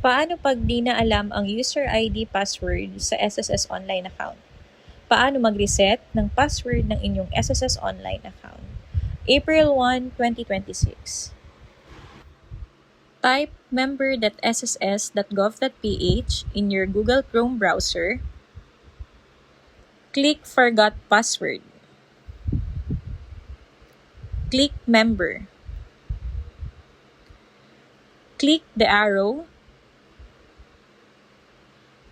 Paano pag di na alam ang user ID password sa SSS online account? Paano mag-reset ng password ng inyong SSS online account? April 1, 2026. Type member.sss.gov.ph in your Google Chrome browser. Click Forgot Password. Click Member. Click the arrow.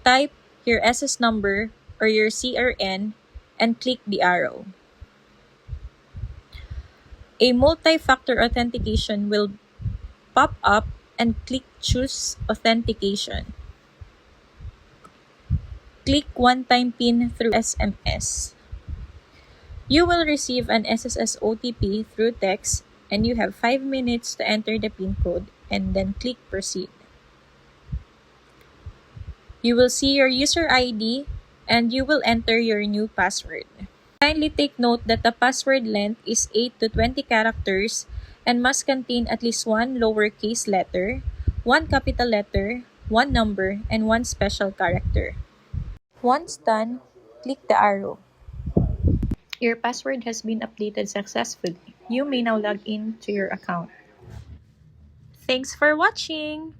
Type your SS number or your CRN and click the arrow. A multi-factor authentication will pop up and click Choose Authentication. Click one-time PIN through SMS. You will receive an SSS OTP through text and you have 5 minutes to enter the PIN code and then click Proceed. You will see your user ID and you will enter your new password. Kindly take note that the password length is 8 to 20 characters and must contain at least one lowercase letter, one capital letter, one number, and one special character. Once done, click the arrow. Your password has been updated successfully. You may now log in to your account. Thanks for watching!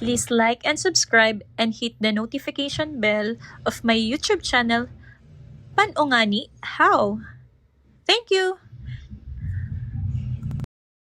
Please like and subscribe and hit the notification bell of my YouTube channel, Paano How? Thank you!